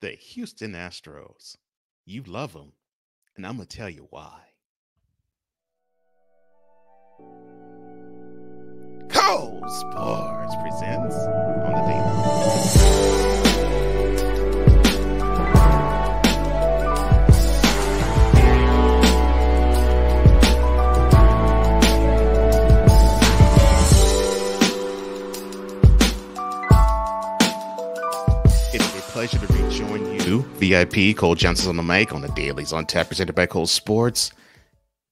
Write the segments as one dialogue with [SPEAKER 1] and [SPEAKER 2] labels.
[SPEAKER 1] The Houston Astros. You love them, and I'm going to tell you why. Cole Sports presents on the Daily. Pleasure to rejoin you, VIP Cole Johnson on the mic on the Dailies on Tap, presented by Cole Sports.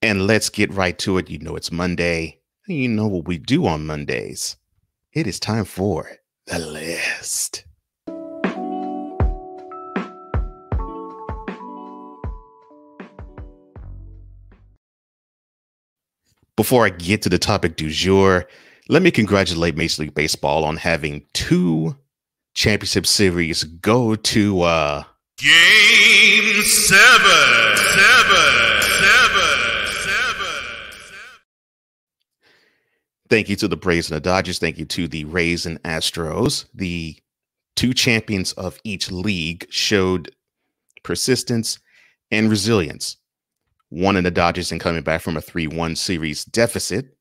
[SPEAKER 1] And let's get right to it. You know it's Monday, and you know what we do on Mondays. It is time for the list. Before I get to the topic du jour, let me congratulate Major League Baseball on having two Championship Series go to Game 7. Thank you to the Braves and the Dodgers. Thank you to the Rays and Astros. The two champions of each league showed persistence and resilience. One in the Dodgers in coming back from a 3-1 series deficit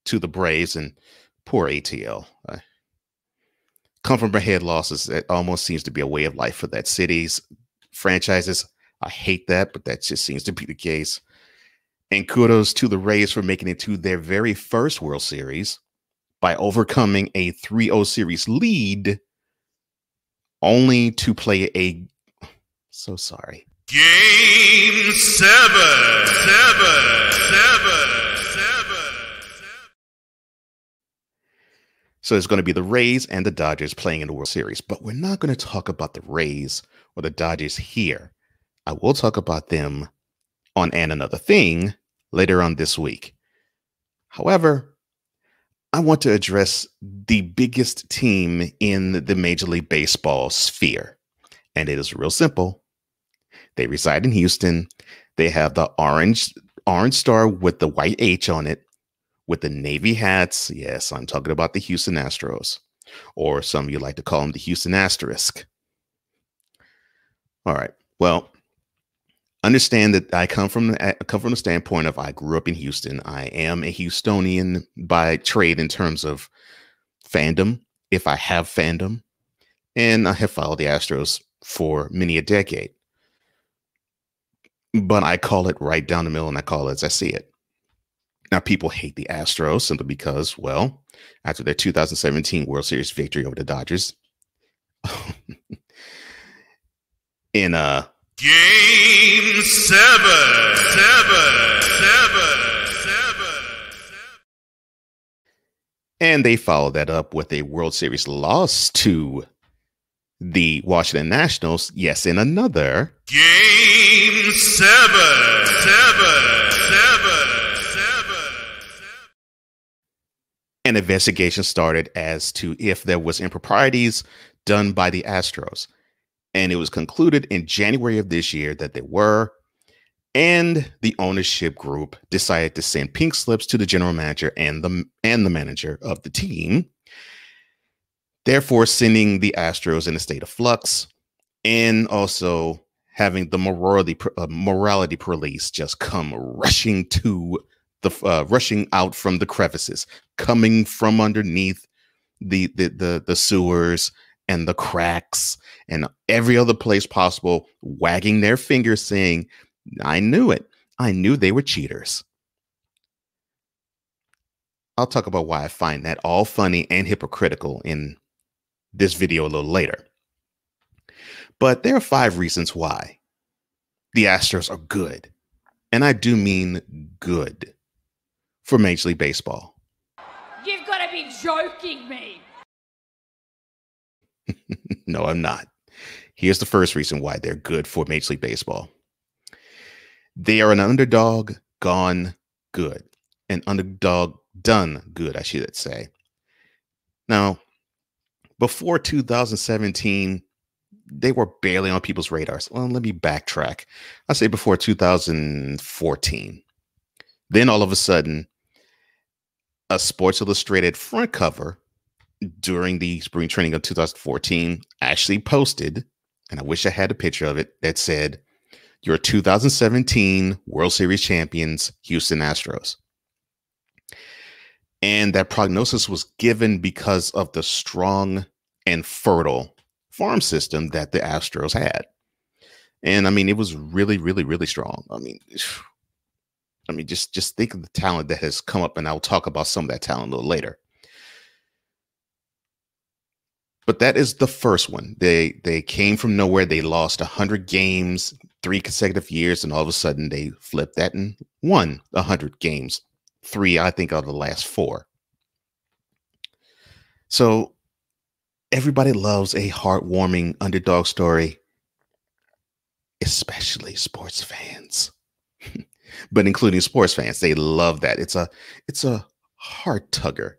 [SPEAKER 1] to the Braves, and poor ATL. Come from ahead losses. It almost seems to be a way of life for that city's franchises. I hate that, but that just seems to be the case. And kudos to the Rays for making it to their very first World Series by overcoming a 3-0 series lead, only to play a Game 7. So it's going to be the Rays and the Dodgers playing in the World Series. But we're not going to talk about the Rays or the Dodgers here. I will talk about them on And Another Thing later on this week. However, I want to address the biggest team in the Major League Baseball sphere. And it is real simple. They reside in Houston. They have the orange star with the white H on it, with the navy hats. Yes, I'm talking about the Houston Astros, or some of you like to call them the Houston Asterisk. All right. Well, understand that I come from the standpoint of I grew up in Houston. I am a Houstonian by trade in terms of fandom, if I have fandom, and I have followed the Astros for many a decade. But I call it right down the middle, and I call it as I see it. Now, people hate the Astros simply because, well, after their 2017 World Series victory over the Dodgers, in Game 7. And they followed that up with a World Series loss to the Washington Nationals. Yes, in another Game 7. An investigation started as to if there was improprieties done by the Astros. And it was concluded in January of this year that there were. And the ownership group decided to send pink slips to the general manager and the manager of the team, therefore sending the Astros in a state of flux, and also having the morality police just come rushing out from the crevices, coming from underneath the sewers and the cracks and every other place possible, wagging their fingers saying, I knew it. I knew they were cheaters. I'll talk about why I find that all funny and hypocritical in this video a little later. But there are 5 reasons why the Astros are good. And I do mean good for Major League Baseball.
[SPEAKER 2] You've got to be joking me.
[SPEAKER 1] No, I'm not. Here's the first reason why they're good for Major League Baseball. They are an underdog gone good. An underdog done good, I should say. Now, before 2017, they were barely on people's radars. Well, let me backtrack. I say before 2014. Then all of a sudden, a Sports Illustrated front cover during the spring training of 2014 actually posted and I wish I had a picture of it, that said, "Your 2017 World Series champions, Houston Astros." And that prognosis was given because of the strong and fertile farm system that the Astros had. And I mean, it was really, really, really strong. I mean, just think of the talent that has come up, and I'll talk about some of that talent a little later. But that is the first one. They came from nowhere. They lost 100 games, 3 consecutive years, and all of a sudden they flipped that and won 100 games, 3, I think, out of the last 4. So everybody loves a heartwarming underdog story, especially sports fans. But including sports fans, they love that. It's a heart tugger.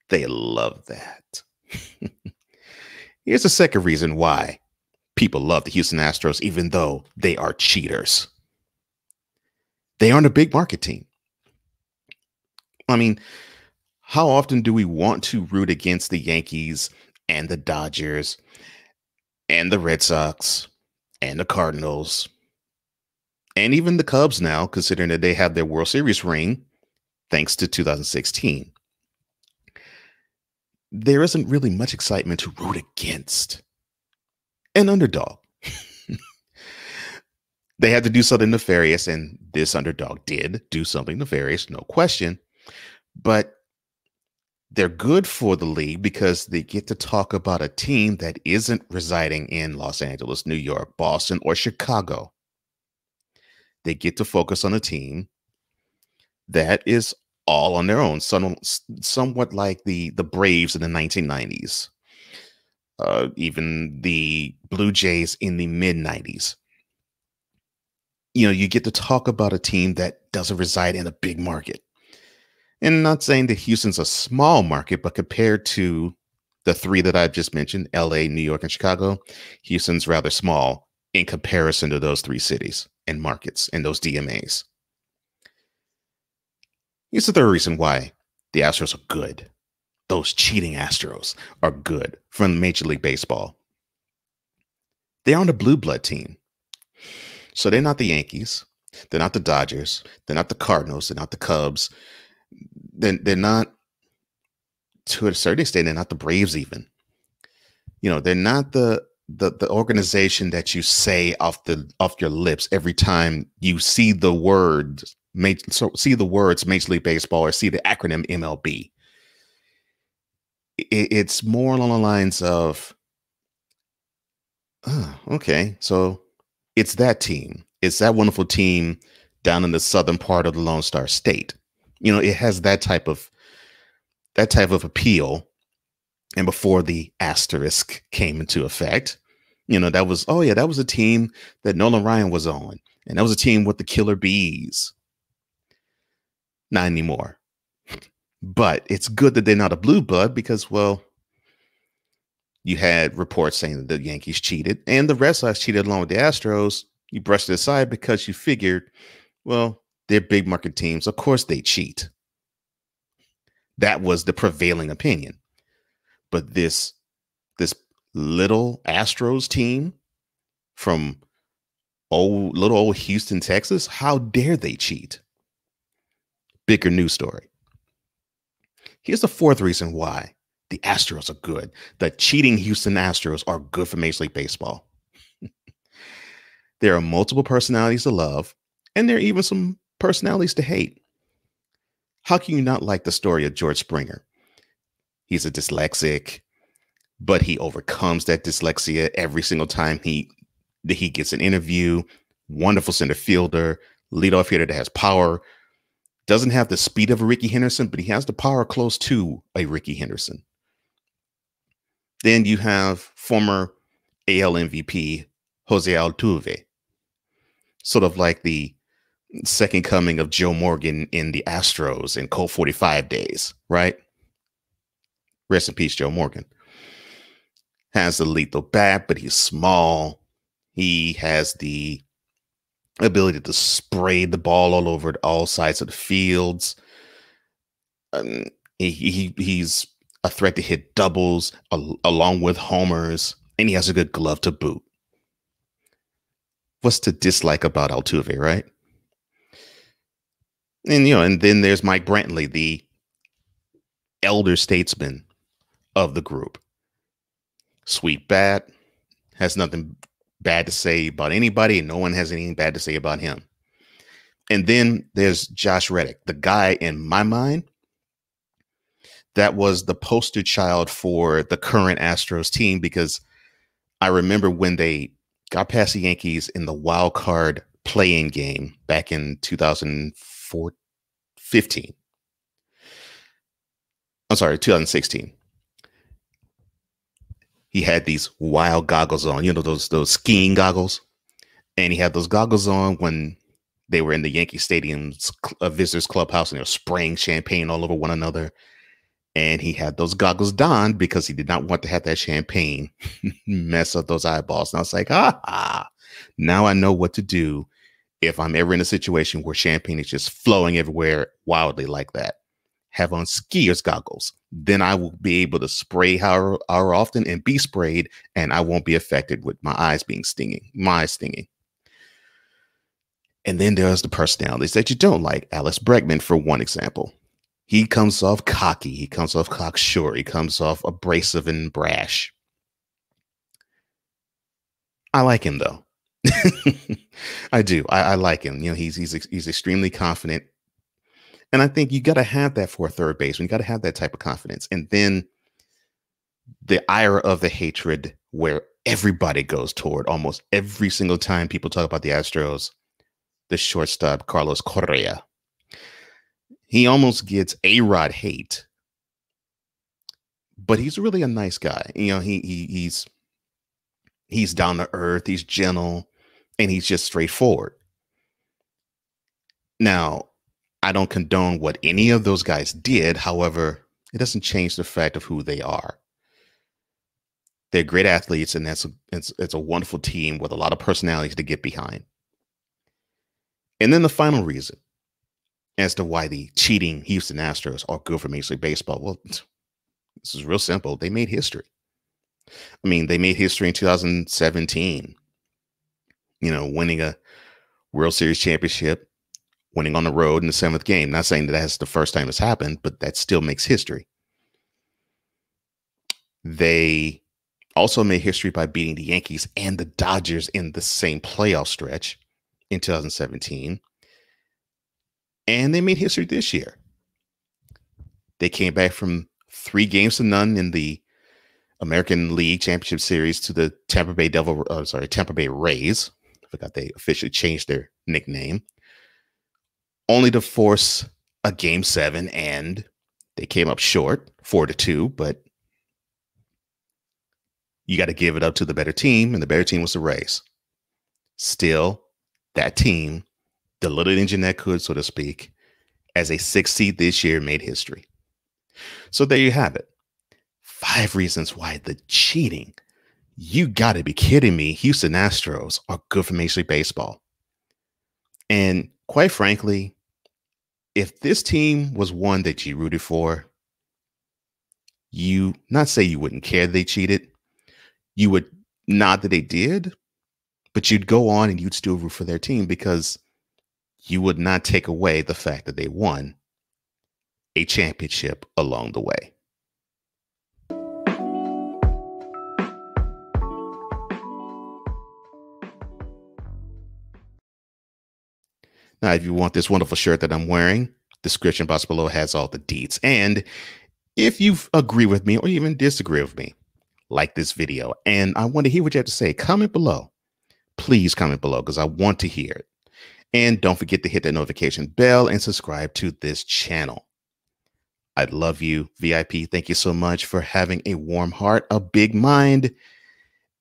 [SPEAKER 1] They love that. Here's the second reason why people love the Houston Astros, even though they are cheaters. They aren't a big market team. I mean, how often do we want to root against the Yankees and the Dodgers and the Red Sox and the Cardinals and even the Cubs now, considering that they have their World Series ring thanks to 2016? There isn't really much excitement to root against an underdog. They had to do something nefarious, and this underdog did do something nefarious, no question. But they're good for the league because they get to talk about a team that isn't residing in Los Angeles, New York, Boston, or Chicago. They get to focus on a team that is all on their own, somewhat like the Braves in the 1990s, even the Blue Jays in the mid-90s. You know, you get to talk about a team that doesn't reside in a big market. And I'm not saying that Houston's a small market, but compared to the 3 that I've just mentioned, LA, New York, and Chicago, Houston's rather small in comparison to those 3 cities and markets and those DMAs. Here's the third reason why the Astros are good. Those cheating Astros are good from Major League Baseball. They aren't a blue blood team. So they're not the Yankees. They're not the Dodgers. They're not the Cardinals. They're not the Cubs. They're not, to a certain extent, they're not the Braves even. You know, they're not the organization that you say off your lips every time you see the words Major League Baseball or see the acronym MLB. It's more along the lines of, oh, okay, so it's that team. It's that wonderful team down in the southern part of the Lone Star State. You know, it has that type of appeal. And before the asterisk came into effect, you know, that was a team that Nolan Ryan was on. And that was a team with the Killer Bees. Not anymore. But it's good that they're not a blue blood because, well, you had reports saying that the Yankees cheated and the Red Sox cheated along with the Astros. You brushed it aside because you figured, well, they're big market teams. Of course they cheat. That was the prevailing opinion. But this little Astros team from little old Houston, Texas, how dare they cheat? Bigger news story. Here's the fourth reason why the Astros are good. The cheating Houston Astros are good for Major League Baseball. There are multiple personalities to love, and there are even some personalities to hate. How can you not like the story of George Springer? He's a dyslexic, but he overcomes that dyslexia every single time he gets an interview. Wonderful center fielder, leadoff hitter that has power. Doesn't have the speed of a Ricky Henderson, but he has the power close to a Ricky Henderson. Then you have former AL MVP Jose Altuve, sort of like the second coming of Joe Morgan in the Astros in Colt 45 days, right? Rest in peace, Joe Morgan. Has the lethal bat, but he's small. He has the ability to spray the ball all over all sides of the fields. He's a threat to hit doubles along with homers. And he has a good glove to boot. What's to dislike about Altuve, right? And, and then there's Mike Brantley, the elder statesman of the group. Sweet bat, has nothing bad to say about anybody, and no one has anything bad to say about him. And then there's Josh Reddick, the guy in my mind that was the poster child for the current Astros team, because I remember when they got past the Yankees in the wild card play-in game back in 2016. He had these wild goggles on, those skiing goggles. And he had those goggles on when they were in the Yankee Stadium's visitors clubhouse, and they were spraying champagne all over one another. And he had those goggles donned because he did not want to have that champagne mess up those eyeballs. And I was like, now I know what to do if I'm ever in a situation where champagne is just flowing everywhere wildly like that. Have on skier's goggles. Then I will be able to spray however often and be sprayed, and I won't be affected with my eyes stinging. And then there's the personalities that you don't like. Alex Bregman, for one example. He comes off cocky. He comes off cocksure. He comes off abrasive and brash. I like him, though. I do. I like him. He's extremely confident. And I think you got to have that for a third baseman. You got to have that type of confidence. And then the ire of the hatred, where everybody goes toward almost every single time people talk about the Astros, the shortstop, Carlos Correa. He almost gets A-Rod hate, but he's really a nice guy. He's down to earth, he's gentle, and he's just straightforward. Now, I don't condone what any of those guys did. However, it doesn't change the fact of who they are. They're great athletes, and it's a wonderful team with a lot of personalities to get behind. And then the final reason as to why the cheating Houston Astros are good for Major League Baseball. Well, this is real simple. They made history. I mean, they made history in 2017, winning a World Series championship, winning on the road in the 7th game. Not saying that that's the first time it's happened, but that still makes history. They also made history by beating the Yankees and the Dodgers in the same playoff stretch in 2017. And they made history this year. They came back from 3-0 in the American League Championship Series to the Tampa Bay Rays. I forgot they officially changed their nickname. Only to force a Game 7, and they came up short, 4-2. But you got to give it up to the better team, and the better team was the Rays. Still, that team, the little engine that could, so to speak, as a 6th seed this year, made history. So there you have it. 5 reasons why the cheating. You got to be kidding me. Houston Astros are good for Major League Baseball. And quite frankly, if this team was one that you rooted for, you not say you wouldn't care they cheated. You would nod that they did, but you'd go on and you'd still root for their team, because you would not take away the fact that they won a championship along the way. Now, if you want this wonderful shirt that I'm wearing, description box below has all the deets. And if you agree with me or even disagree with me, like this video, and I want to hear what you have to say, comment below. Please comment below, because I want to hear it. And don't forget to hit that notification bell and subscribe to this channel. I love you, VIP. Thank you so much for having a warm heart, a big mind,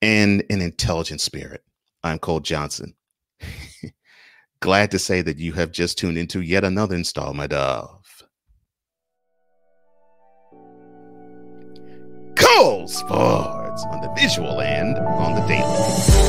[SPEAKER 1] and an intelligent spirit. I'm Cole Johnson. Glad to say that you have just tuned into yet another installment of Cole Sports on the visual and on the daily.